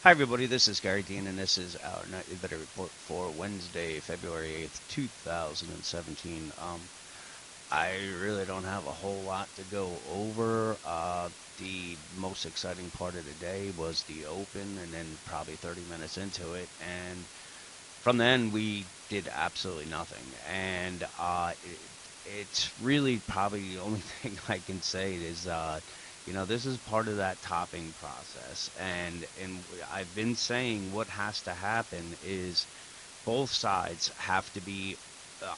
Hi, everybody. This is Gary Dean, and this is our Nightly Better Report for Wednesday, February 8th, 2017. I really don't have a whole lot to go over. The most exciting part of the day was the Open, and then probably 30 minutes into it. And from then, we did absolutely nothing. And it's really probably the only thing I can say is, this is part of that topping process. And I've been saying what has to happen is both sides have to be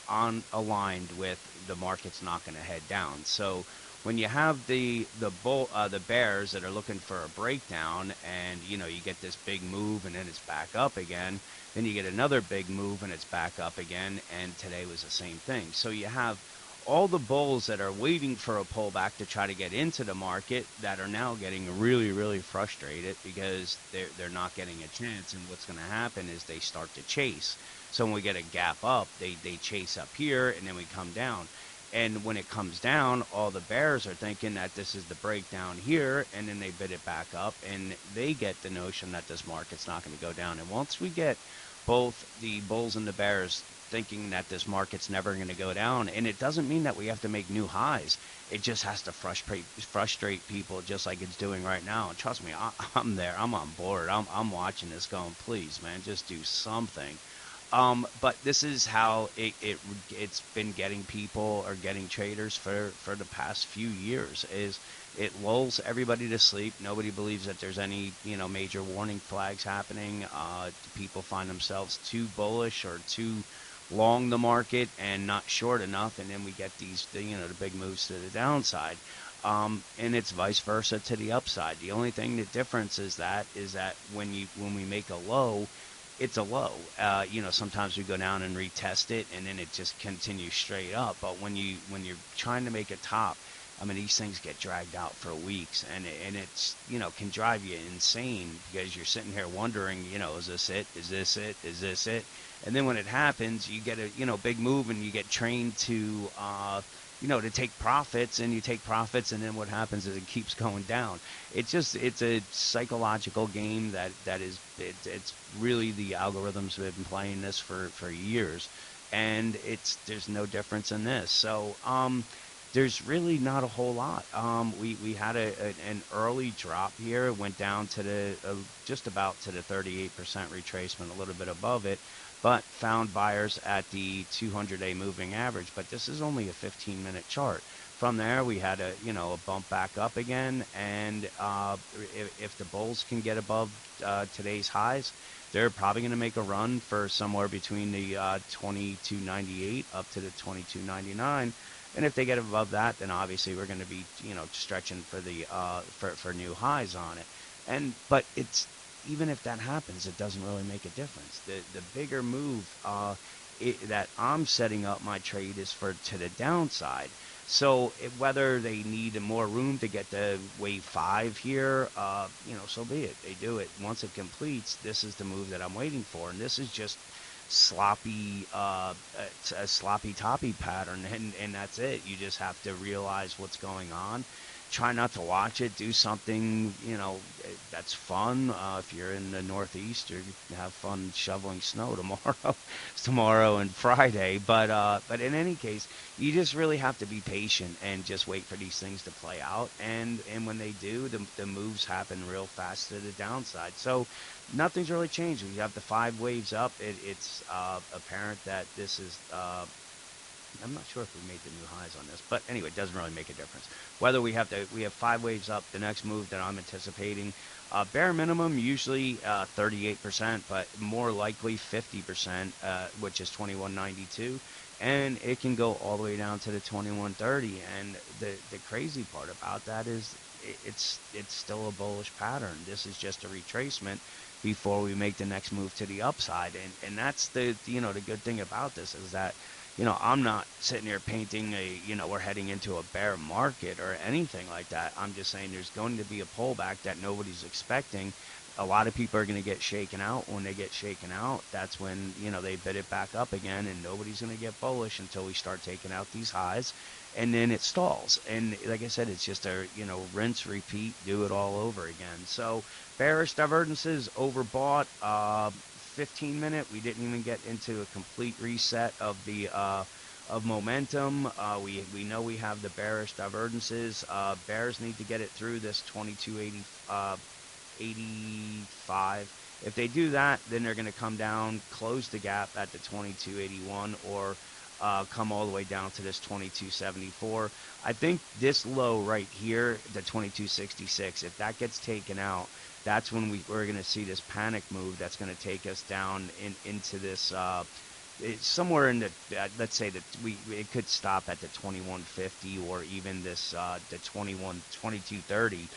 on aligned with the market's not going to head down. So when you have the bears that are looking for a breakdown, and you get this big move and then it's back up again, then you get another big move and it's back up again, and today was the same thing. So you have all the bulls that are waiting for a pullback to try to get into the market that are now getting really, really frustrated because they're not getting a chance. And what's going to happen is they start to chase. So when we get a gap up, they chase up here, and then we come down. And when it comes down, all the bears are thinking that this is the breakdown here, and then they bid it back up, and they get the notion that this market's not going to go down. And once we get both the bulls and the bears thinking that this market's never going to go down, and it doesn't mean that we have to make new highs. It just has to frustrate people just like it's doing right now. And trust me, I'm there. I'm on board. I'm watching this going, please, man, just do something. But this is how it's been getting people or getting traders for the past few years. Is it lulls everybody to sleep. Nobody believes that there's any major warning flags happening. People find themselves too bullish or too long the market and not short enough, and then we get the big moves to the downside. And it's vice versa to the upside. The only thing the difference is that when we make a low, it's a low. Sometimes we go down and retest it, and then it just continues straight up. But when you're trying to make a top, I mean, these things get dragged out for weeks, and it's can drive you insane because you're sitting here wondering, is this it? Is this it? Is this it? And then when it happens, you get a big move, and you get trained to take profits, and you take profits, and then what happens is it keeps going down. It's a psychological game it's really the algorithms have been playing this for years, and there's no difference in this. So there's really not a whole lot. We had an early drop here. It went down to just about to the 38% retracement, a little bit above it, but found buyers at the 200-day moving average. But this is only a 15-minute chart. From there, we had a bump back up again, and if the bulls can get above today's highs, they're probably going to make a run for somewhere between the 22.98 up to the 22.99. And if they get above that, then obviously we're going to be, stretching for the for new highs on it. But it's even if that happens, it doesn't really make a difference. The bigger move that I'm setting up my trade is for to the downside. So whether they need more room to get to wave 5 here, so be it. They do it. Once it completes, this is the move that I'm waiting for, and this is just sloppy, it's a sloppy toppy pattern, and that's it. You just have to realize what's going on. Try not to watch it. Do something, that's fun. If you're in the Northeast, you have fun shoveling snow tomorrow, tomorrow and Friday. But in any case, you just really have to be patient and just wait for these things to play out. And when they do, the moves happen real fast to the downside. So nothing's really changed. We have the 5 waves up. It's apparent that this is. I'm not sure if we made the new highs on this, but anyway, it doesn't really make a difference. Whether we have 5 waves up. The next move that I'm anticipating, bare minimum usually 38%, but more likely 50%, which is 21.92, and it can go all the way down to the 21.30. And the crazy part about that is it's still a bullish pattern. This is just a retracement before we make the next move to the upside, and that's the good thing about this is that I'm not sitting here painting we're heading into a bear market or anything like that. I'm just saying there's going to be a pullback that nobody's expecting. A lot of people are going to get shaken out. When they get shaken out, that's when, they bid it back up again, and nobody's going to get bullish until we start taking out these highs. and then it stalls. And like I said, it's just a, rinse, repeat, do it all over again. So bearish divergences overbought. 15-minute, we didn't even get into a complete reset of the of momentum. We know we have the bearish divergences. Bears need to get it through this 2280 85. If they do that, then they're going to come down, close the gap at the 2281, or come all the way down to this 2274. I think this low right here, the 2266, if that gets taken out, that's when we're going to see this panic move that's going to take us down into this. It's somewhere in the let's say that it could stop at the 2150 or even this the 2230.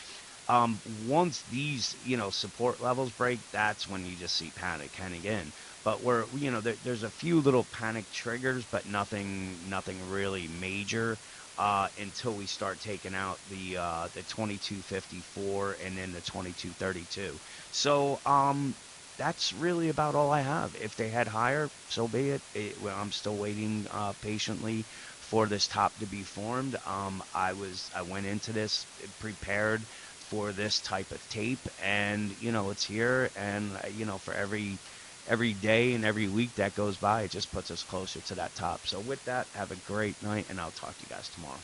Once these, support levels break, that's when you just see panic heading in. But there's a few little panic triggers, but nothing really major until we start taking out the 2254 and then the 2232. So that's really about all I have. If they head higher, so be it. Well, I'm still waiting patiently for this top to be formed. I went into this prepared for this type of tape, and it's here. And for every day and every week that goes by, it just puts us closer to that top. So with that, have a great night, and I'll talk to you guys tomorrow.